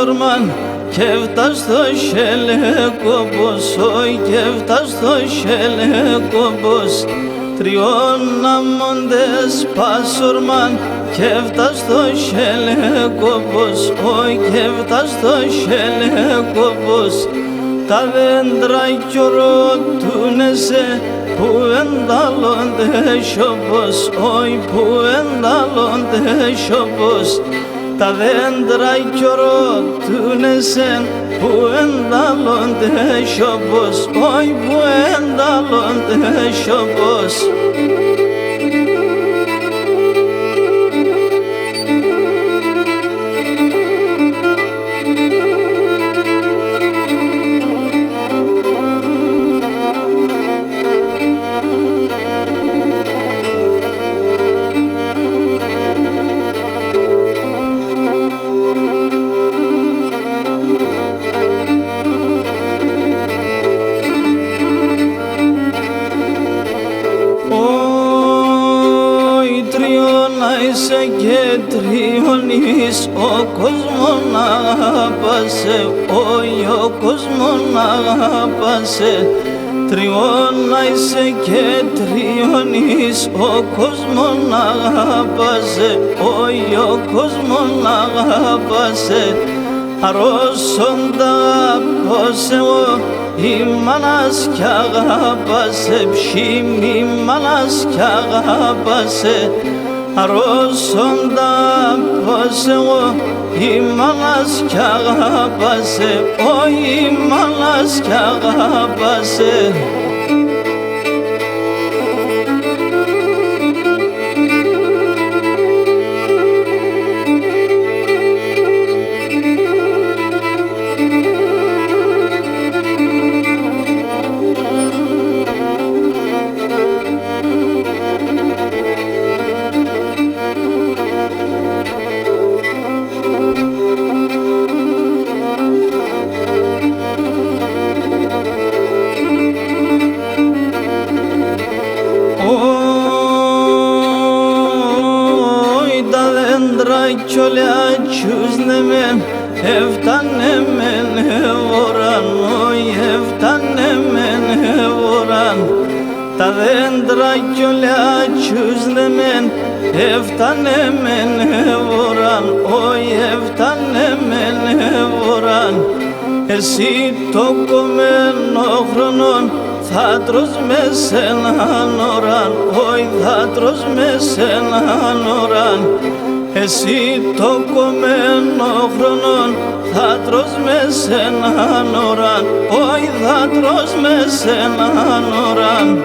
πασορμάν και φτάς στο σελεκόπος, όχι και φτάς στο σελεκόπος. Τριών αμόντες πασορμάν και φτάς στο σελεκόπος, όχι και φτάς στο σελεκόπος. Τα δέντρα κιοροτούνεσαι που εντάλλονται σιωπός, όχι που εντάλλονται σιωπός. Τα δέντρα κιοροτούνεσαι που εντάλλονται σιωπός, όχι που εντάλλονται σιωπός. Είσαι και τριώνεις ο κόσμος να αγαπάσαι, όχι ο κόσμος να αγαπάσαι. Τριώνα είσαι και τριώνεις ο κόσμος να αγαπάσαι, όχι ο κόσμος να αγαπάσαι. Αρρώσοντα πως εγώ η μάνας κι αγαπάσαι, ψήμη μάνας κι αγαπάσαι. Αρρώσοντα πως εγώ η μάνας κι αγαπάσαι, όχι η μάνας κι αγαπάσαι. Κι όλοι ατσούσνε μεν, έφτανε μεν εβοράν, όχι έφτανε μεν εβοράν. Τα δέντρα κι όλοι ατσούσνε μεν, έφτανε μεν εβοράν, όχι έφτανε μεν εβοράν. Εσύ το κομμένο χρονών θα τρως μες έναν ωράν, όχι θα τρως μες έναν ωράν. Εσύ το κομμένο χρονών θα τρως μες έναν ωράν, όχι θα τρως μες έναν ωράν.